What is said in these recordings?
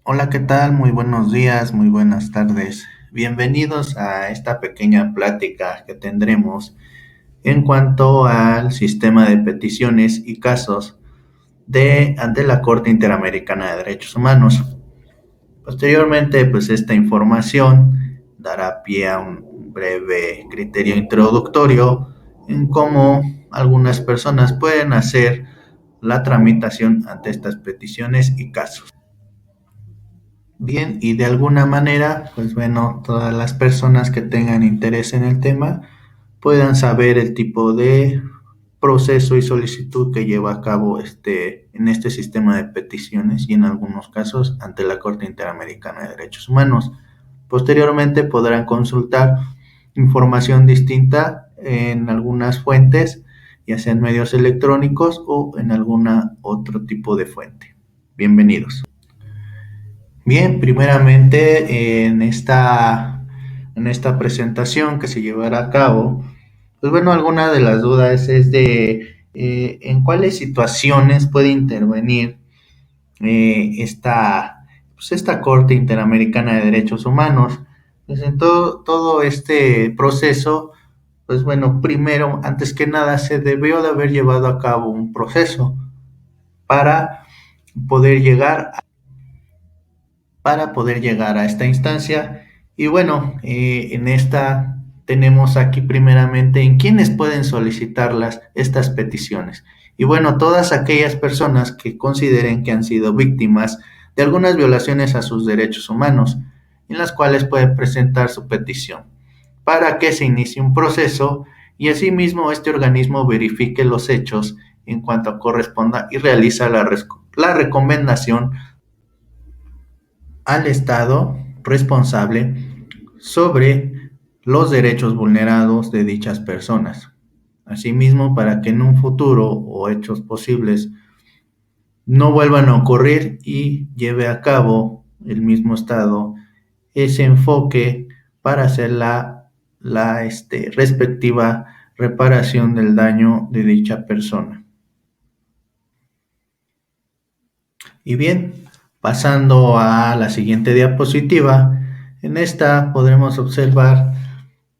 Hola, ¿qué tal? Muy buenos días, muy buenas tardes. Bienvenidos a esta pequeña plática que tendremos en cuanto al sistema de peticiones y casos ante la Corte Interamericana de Derechos Humanos. Posteriormente, pues esta información dará pie a un breve criterio introductorio en cómo algunas personas pueden hacer la tramitación ante estas peticiones y casos. Bien, y de alguna manera, pues bueno, todas las personas que tengan interés en el tema puedan saber el tipo de proceso y solicitud que lleva a cabo en este sistema de peticiones y en algunos casos ante la Corte Interamericana de Derechos Humanos. Posteriormente podrán consultar información distinta en algunas fuentes, ya sean medios electrónicos o en alguna otro tipo de fuente. Bienvenidos. Bien, primeramente en esta presentación que se llevará a cabo, pues bueno, alguna de las dudas es de en cuáles situaciones puede intervenir esta Corte Interamericana de Derechos Humanos. Pues en todo este proceso, pues bueno, primero, antes que nada, se debió de haber llevado a cabo un proceso para poder llegar a esta instancia. Y bueno, en esta tenemos aquí primeramente en quiénes pueden solicitar estas peticiones. Y bueno, todas aquellas personas que consideren que han sido víctimas de algunas violaciones a sus derechos humanos, en las cuales pueden presentar su petición, para que se inicie un proceso y asimismo este organismo verifique los hechos en cuanto corresponda y realiza la recomendación al Estado responsable sobre los derechos vulnerados de dichas personas. Asimismo, para que en un futuro o hechos posibles no vuelvan a ocurrir y lleve a cabo el mismo Estado ese enfoque para hacer la respectiva reparación del daño de dicha persona. Y bien, pasando a la siguiente diapositiva, en esta podremos observar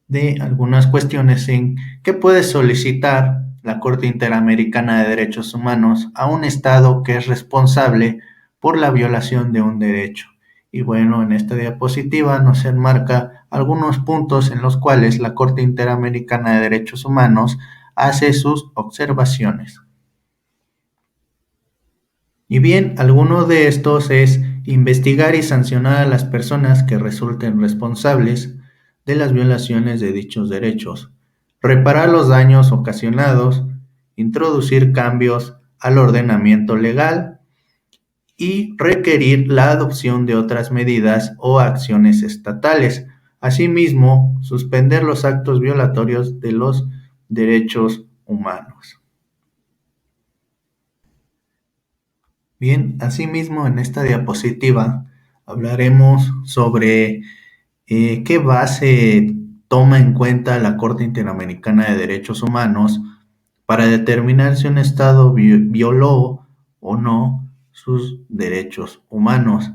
de algunas cuestiones en que puede solicitar la Corte Interamericana de Derechos Humanos a un Estado que es responsable por la violación de un derecho. Y bueno, en esta diapositiva nos enmarca algunos puntos en los cuales la Corte Interamericana de Derechos Humanos hace sus observaciones. Y bien, alguno de estos es investigar y sancionar a las personas que resulten responsables de las violaciones de dichos derechos, reparar los daños ocasionados, introducir cambios al ordenamiento legal y requerir la adopción de otras medidas o acciones estatales. Asimismo, suspender los actos violatorios de los derechos humanos. Bien, asimismo en esta diapositiva hablaremos sobre qué base toma en cuenta la Corte Interamericana de Derechos Humanos para determinar si un Estado violó o no sus derechos humanos,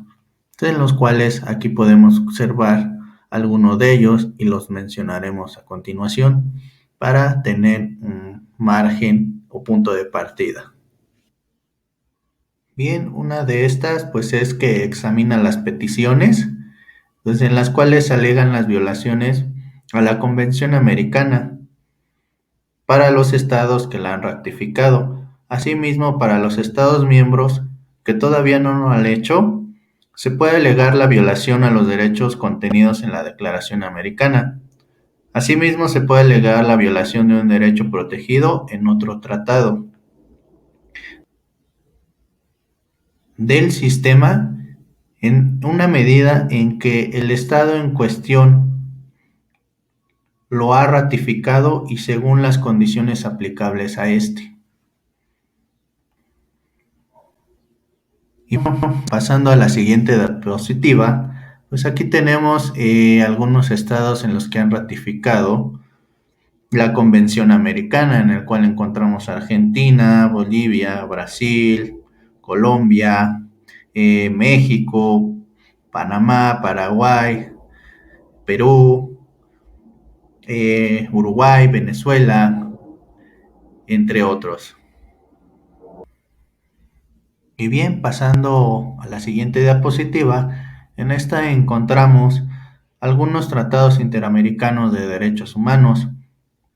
en los cuales aquí podemos observar algunos de ellos y los mencionaremos a continuación para tener un margen o punto de partida. Bien, una de estas pues es que examina las peticiones, pues, en las cuales alegan las violaciones a la Convención Americana para los estados que la han ratificado. Asimismo, para los estados miembros que todavía no lo han hecho, se puede alegar la violación a los derechos contenidos en la Declaración Americana. Asimismo, se puede alegar la violación de un derecho protegido en otro tratado del sistema en una medida en que el Estado en cuestión lo ha ratificado y según las condiciones aplicables a este. Y bueno, pasando a la siguiente diapositiva, pues aquí tenemos algunos estados en los que han ratificado la Convención Americana, en el cual encontramos Argentina, Bolivia, Brasil, Colombia, México, Panamá, Paraguay, Perú, Uruguay, Venezuela, entre otros. Y bien, pasando a la siguiente diapositiva, en esta encontramos algunos tratados interamericanos de derechos humanos,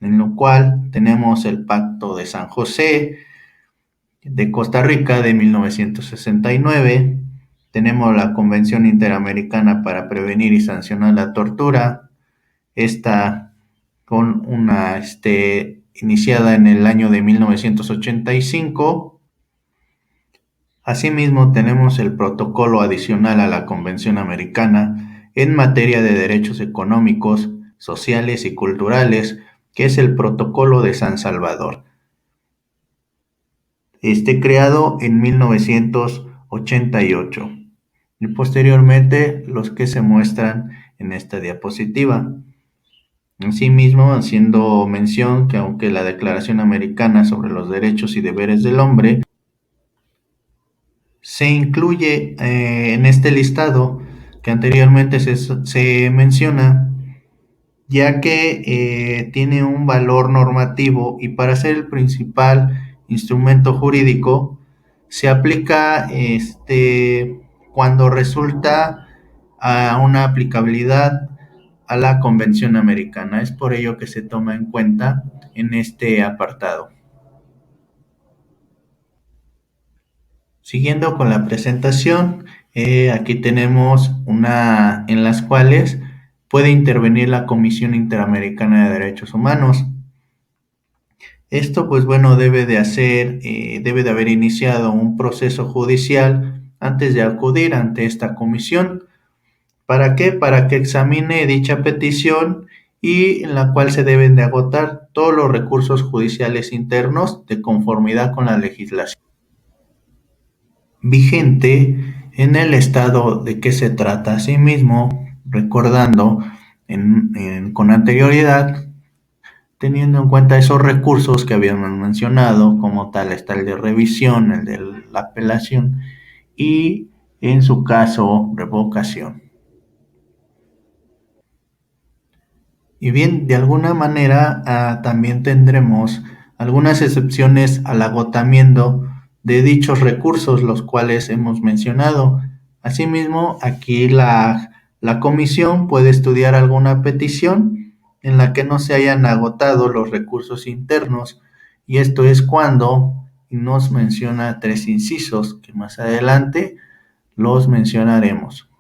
en lo cual tenemos el Pacto de San José de Costa Rica de 1969, tenemos la Convención Interamericana para Prevenir y Sancionar la Tortura, esta con una iniciada en el año de 1985. Asimismo, tenemos el protocolo adicional a la Convención Americana en materia de derechos económicos, sociales y culturales, que es el Protocolo de San Salvador, creado en 1988. Y posteriormente los que se muestran en esta diapositiva. Asimismo, haciendo mención que aunque la Declaración Americana sobre los Derechos y Deberes del Hombre se incluye en este listado que anteriormente se menciona, ya que tiene un valor normativo y para ser el principal instrumento jurídico se aplica cuando resulta a una aplicabilidad a la Convención Americana. Es por ello que se toma en cuenta en este apartado. Siguiendo con la presentación, aquí tenemos una en las cuales puede intervenir la Comisión Interamericana de Derechos Humanos. Esto, pues bueno, debe de haber iniciado un proceso judicial antes de acudir ante esta comisión. ¿Para qué? Para que examine dicha petición y en la cual se deben de agotar todos los recursos judiciales internos de conformidad con la legislación vigente en el estado de que se trata. Asimismo, recordando con anterioridad, teniendo en cuenta esos recursos que habíamos mencionado, como tal está el de revisión, el de la apelación y en su caso revocación. Y bien, de alguna manera también tendremos algunas excepciones al agotamiento de dichos recursos, los cuales hemos mencionado. Asimismo, aquí la comisión puede estudiar alguna petición en la que no se hayan agotado los recursos internos, y esto es cuando nos menciona 3 incisos que más adelante los mencionaremos.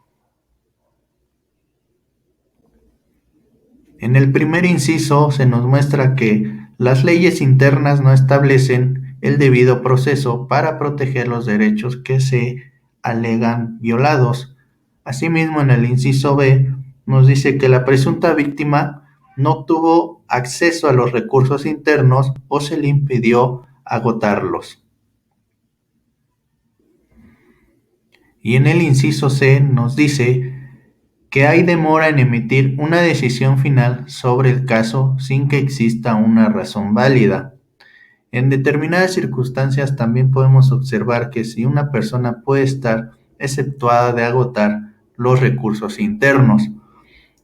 En el primer inciso se nos muestra que las leyes internas no establecen el debido proceso para proteger los derechos que se alegan violados. Asimismo, en el inciso B nos dice que la presunta víctima no tuvo acceso a los recursos internos o se le impidió agotarlos. Y en el inciso C nos dice que hay demora en emitir una decisión final sobre el caso sin que exista una razón válida. En determinadas circunstancias también podemos observar que si una persona puede estar exceptuada de agotar los recursos internos,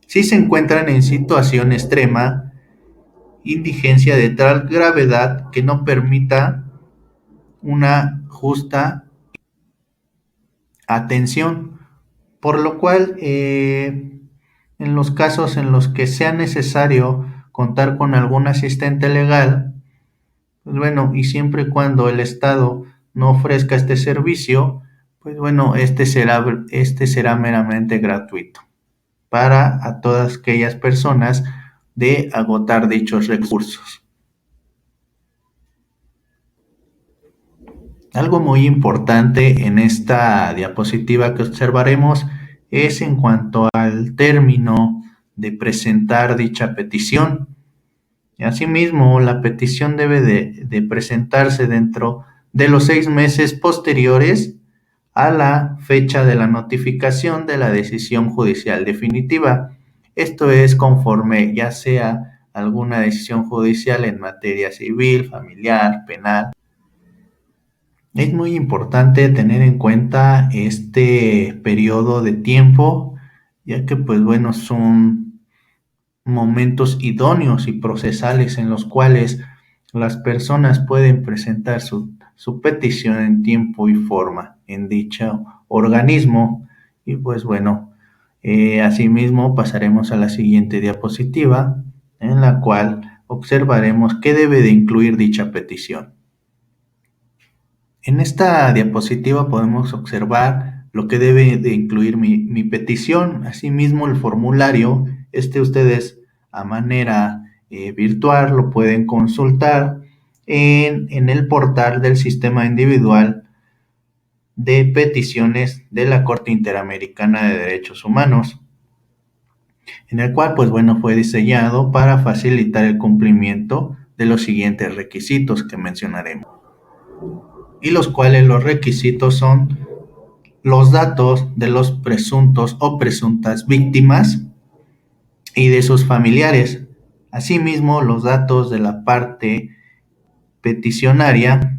si se encuentran en situación extrema, indigencia de tal gravedad que no permita una justa atención, por lo cual en los casos en los que sea necesario contar con algún asistente legal, pues bueno, y siempre y cuando el Estado no ofrezca este servicio, pues bueno, este será meramente gratuito para a todas aquellas personas de agotar dichos recursos. Algo muy importante en esta diapositiva que observaremos es en cuanto al término de presentar dicha petición. Asimismo, la petición debe de presentarse dentro de los 6 meses posteriores a la fecha de la notificación de la decisión judicial definitiva. Esto es conforme ya sea alguna decisión judicial en materia civil, familiar, penal, Es muy importante tener en cuenta este periodo de tiempo, ya que pues bueno, son momentos idóneos y procesales en los cuales las personas pueden presentar su petición en tiempo y forma en dicho organismo. Y pues bueno, asimismo pasaremos a la siguiente diapositiva, en la cual observaremos qué debe de incluir dicha petición. En esta diapositiva podemos observar lo que debe de incluir mi petición, asimismo el formulario. Ustedes a manera virtual lo pueden consultar en el portal del Sistema Individual de Peticiones de la Corte Interamericana de Derechos Humanos, en el cual, pues bueno, fue diseñado para facilitar el cumplimiento de los siguientes requisitos que mencionaremos, y los cuales los requisitos son los datos de los presuntos o presuntas víctimas y de sus familiares, asimismo los datos de la parte peticionaria,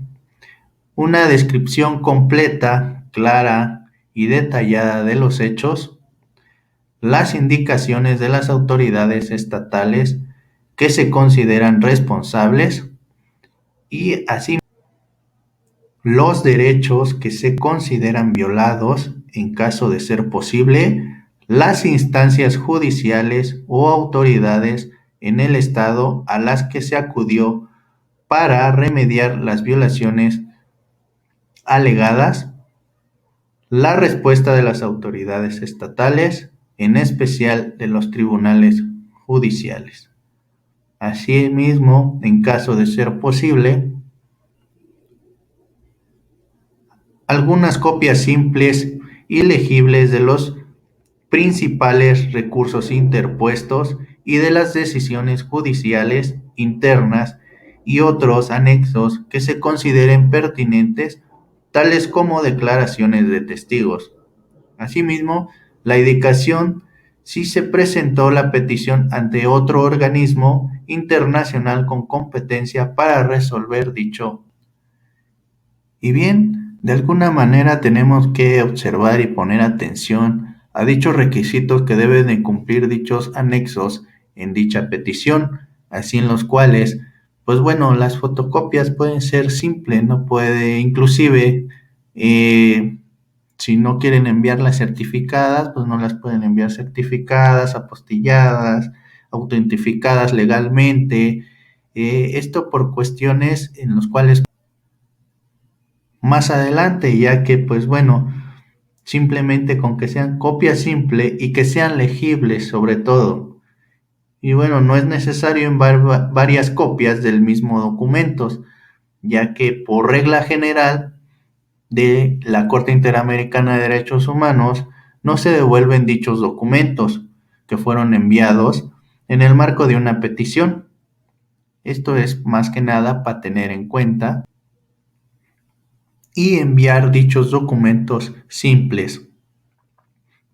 una descripción completa, clara y detallada de los hechos, las indicaciones de las autoridades estatales que se consideran responsables y así los derechos que se consideran violados en caso de ser posible, las instancias judiciales o autoridades en el estado a las que se acudió para remediar las violaciones alegadas, la respuesta de las autoridades estatales, en especial de los tribunales judiciales. Asimismo, en caso de ser posible, algunas copias simples y legibles de los principales recursos interpuestos y de las decisiones judiciales internas y otros anexos que se consideren pertinentes, tales como declaraciones de testigos. Asimismo, la indicación si se presentó la petición ante otro organismo internacional con competencia para resolver dicho. Y bien, de alguna manera tenemos que observar y poner atención a dichos requisitos que deben de cumplir dichos anexos en dicha petición, así en los cuales, pues bueno, las fotocopias pueden ser simples, no puede, inclusive, eh, si no quieren enviarlas certificadas, pues no las pueden enviar certificadas, apostilladas, autentificadas legalmente. Esto por cuestiones en las cuales más adelante, ya que pues bueno, simplemente con que sean copias simples y que sean legibles sobre todo. Y bueno, no es necesario enviar varias copias del mismo documento, ya que por regla general de la Corte Interamericana de Derechos Humanos no se devuelven dichos documentos que fueron enviados en el marco de una petición. Esto es más que nada para tener en cuenta y enviar dichos documentos simples,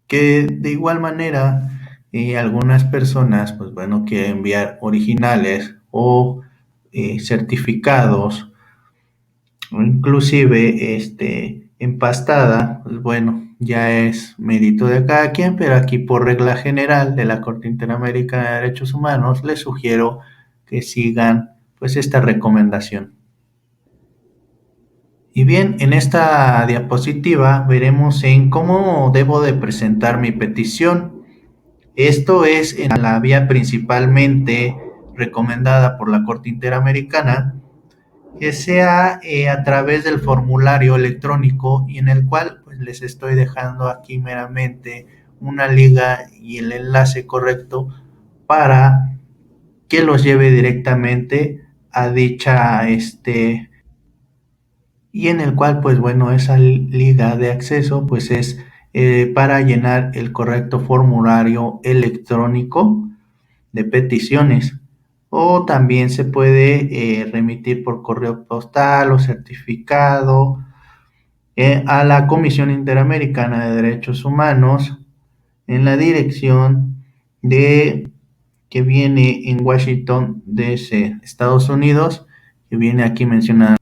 que de igual manera algunas personas pues bueno quieren enviar originales o certificados o inclusive empastada. Pues bueno, ya es mérito de cada quien, pero aquí por regla general de la Corte Interamericana de Derechos Humanos les sugiero que sigan pues esta recomendación. Y bien, en esta diapositiva veremos en cómo debo de presentar mi petición. Esto es en la vía principalmente recomendada por la Corte Interamericana, que sea a través del formulario electrónico, y en el cual pues, les estoy dejando aquí meramente una liga y el enlace correcto para que los lleve directamente a dicha y en el cual pues bueno, esa liga de acceso pues es para llenar el correcto formulario electrónico de peticiones, o también se puede remitir por correo postal o certificado a la Comisión Interamericana de Derechos Humanos en la dirección de que viene en Washington DC, Estados Unidos, que viene aquí mencionada.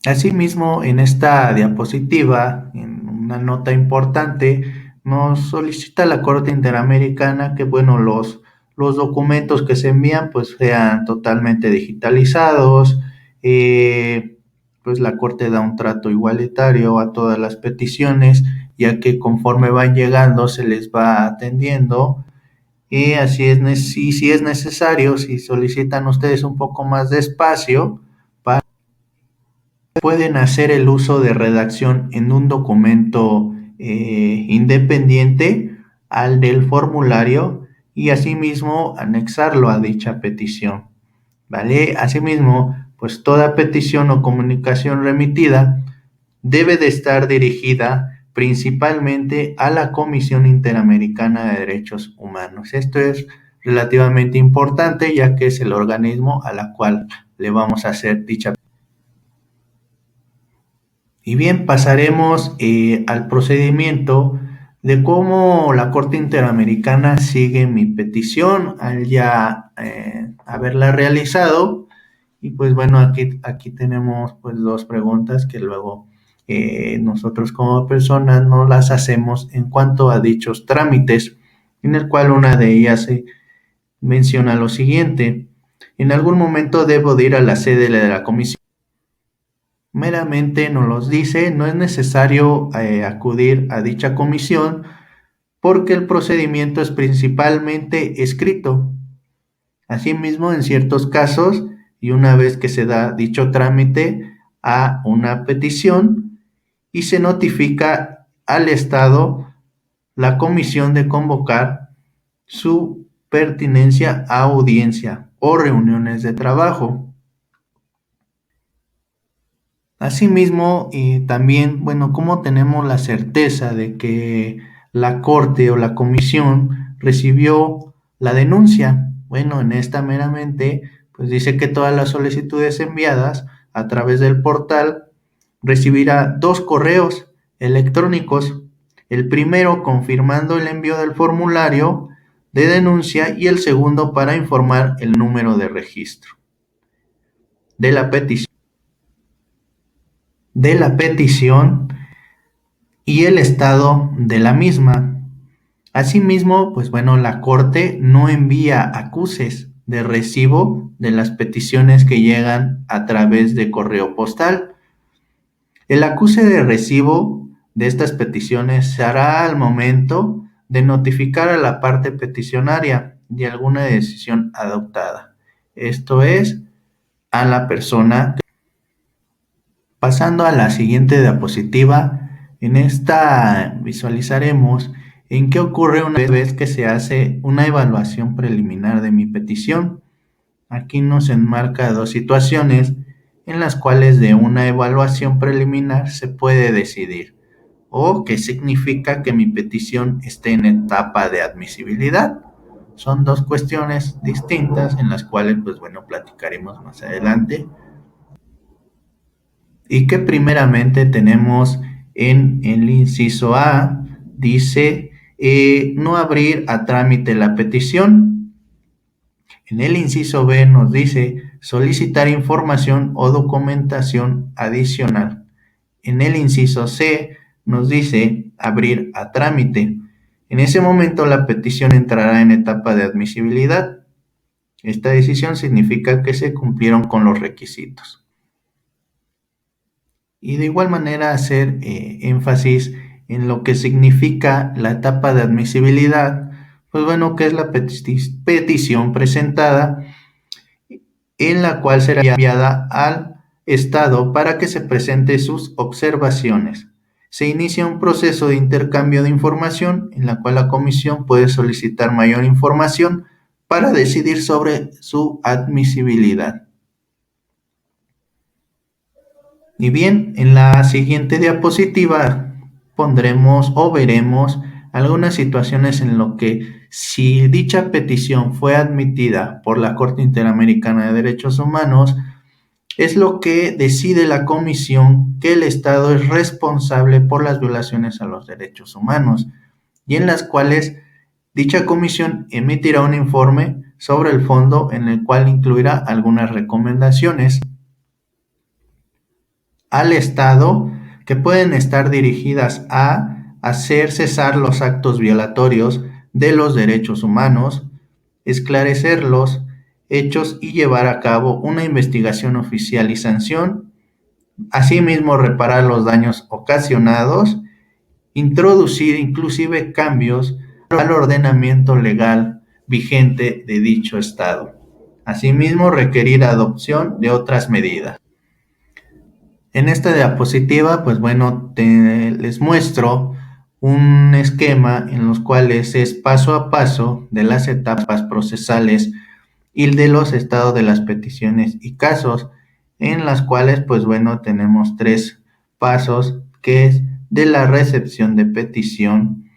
Asimismo, en esta diapositiva, en una nota importante, nos solicita la Corte Interamericana que, bueno, los documentos que se envían pues sean totalmente digitalizados, pues la Corte da un trato igualitario a todas las peticiones, ya que conforme van llegando se les va atendiendo. Y así es, si es necesario, si solicitan ustedes un poco más de espacio, pueden hacer el uso de redacción en un documento independiente al del formulario y asimismo anexarlo a dicha petición, ¿vale? Asimismo, pues toda petición o comunicación remitida debe de estar dirigida principalmente a la Comisión Interamericana de Derechos Humanos. Esto es relativamente importante ya que es el organismo a la cual le vamos a hacer dicha. Y bien, pasaremos al procedimiento de cómo la Corte Interamericana sigue mi petición al ya haberla realizado. Y pues bueno, aquí tenemos pues dos preguntas que luego nosotros como personas no las hacemos en cuanto a dichos trámites, en el cual una de ellas menciona lo siguiente: en algún momento debo de ir a la sede de la comisión. Meramente nos los dice, no es necesario acudir a dicha comisión porque el procedimiento es principalmente escrito. Asimismo, en ciertos casos, y una vez que se da dicho trámite a una petición y se notifica al Estado la comisión de convocar su pertinencia a audiencia o reuniones de trabajo. Asimismo, también, bueno, ¿cómo tenemos la certeza de que la Corte o la Comisión recibió la denuncia? Bueno, en esta meramente, pues dice que todas las solicitudes enviadas a través del portal recibirá dos correos electrónicos. El primero confirmando el envío del formulario de denuncia y el segundo para informar el número de registro de la petición. Y el estado de la misma. Asimismo, pues bueno, la Corte no envía acuses de recibo de las peticiones que llegan a través de correo postal. El acuse de recibo de estas peticiones se hará al momento de notificar a la parte peticionaria de alguna decisión adoptada. Esto es, a la persona. Pasando a la siguiente diapositiva, en esta visualizaremos en qué ocurre una vez que se hace una evaluación preliminar de mi petición. Aquí nos enmarca dos situaciones en las cuales de una evaluación preliminar se puede decidir o qué significa que mi petición esté en etapa de admisibilidad. Son dos cuestiones distintas en las cuales, pues bueno, platicaremos más adelante y que primeramente tenemos en el inciso A, dice no abrir a trámite la petición. En el inciso B nos dice solicitar información o documentación adicional. En el inciso C nos dice abrir a trámite. En ese momento la petición entrará en etapa de admisibilidad. Esta decisión significa que se cumplieron con los requisitos. Y de igual manera hacer énfasis en lo que significa la etapa de admisibilidad, pues bueno, que es la petición presentada en la cual será enviada al Estado para que se presente sus observaciones. Se inicia un proceso de intercambio de información en la cual la comisión puede solicitar mayor información para decidir sobre su admisibilidad. Y bien, en la siguiente diapositiva pondremos o veremos algunas situaciones en lo que si dicha petición fue admitida por la Corte Interamericana de Derechos Humanos, es lo que decide la comisión que el Estado es responsable por las violaciones a los derechos humanos y en las cuales dicha comisión emitirá un informe sobre el fondo en el cual incluirá algunas recomendaciones. al Estado que pueden estar dirigidas a hacer cesar los actos violatorios de los derechos humanos, esclarecer los hechos y llevar a cabo una investigación oficial y sanción, asimismo reparar los daños ocasionados, introducir inclusive cambios al ordenamiento legal vigente de dicho Estado. Asimismo, requerir adopción de otras medidas. En esta diapositiva, pues bueno, les muestro un esquema en los cuales es paso a paso de las etapas procesales y de los estados de las peticiones y casos, en las cuales, pues bueno, tenemos tres pasos, que es de la recepción de petición,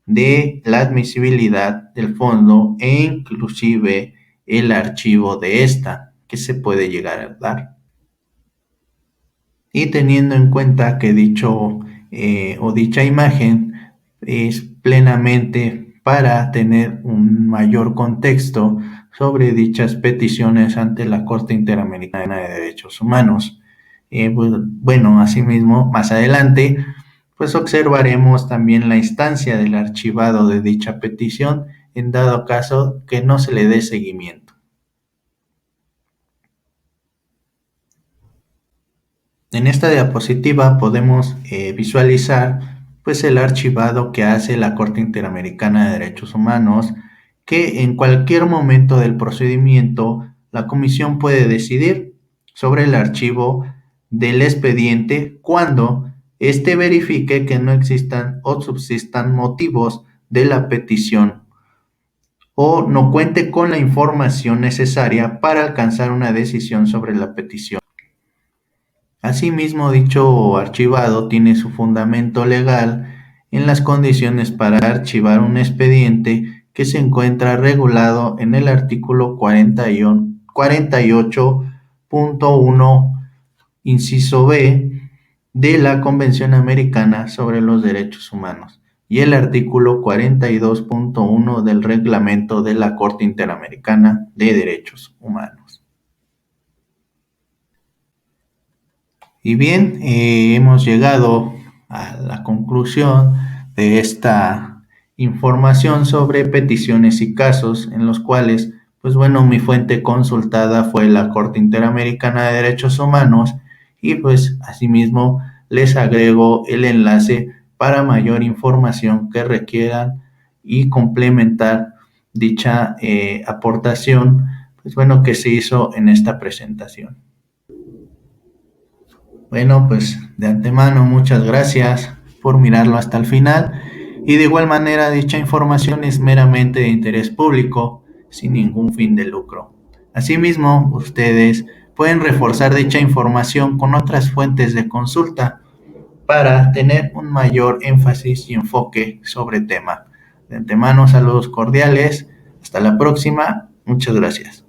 de la admisibilidad del fondo e inclusive el archivo de esta, que se puede llegar a dar. Y teniendo en cuenta que dicha imagen es plenamente para tener un mayor contexto sobre dichas peticiones ante la Corte Interamericana de Derechos Humanos. Pues, bueno, asimismo, más adelante, pues observaremos también la instancia del archivado de dicha petición en dado caso que no se le dé seguimiento. En esta diapositiva podemos visualizar pues el archivado que hace la Corte Interamericana de Derechos Humanos, que en cualquier momento del procedimiento la Comisión puede decidir sobre el archivo del expediente cuando éste verifique que no existan o subsistan motivos de la petición o no cuente con la información necesaria para alcanzar una decisión sobre la petición. Asimismo, dicho archivado tiene su fundamento legal en las condiciones para archivar un expediente que se encuentra regulado en el artículo 48.1, inciso B, de la Convención Americana sobre los Derechos Humanos y el artículo 42.1 del Reglamento de la Corte Interamericana de Derechos Humanos. Y bien, hemos llegado a la conclusión de esta información sobre peticiones y casos en los cuales, pues bueno, mi fuente consultada fue la Corte Interamericana de Derechos Humanos y pues asimismo les agrego el enlace para mayor información que requieran y complementar dicha aportación, pues bueno, que se hizo en esta presentación. Bueno, pues de antemano muchas gracias por mirarlo hasta el final y de igual manera dicha información es meramente de interés público sin ningún fin de lucro. Asimismo, ustedes pueden reforzar dicha información con otras fuentes de consulta para tener un mayor énfasis y enfoque sobre el tema. De antemano, saludos cordiales. Hasta la próxima. Muchas gracias.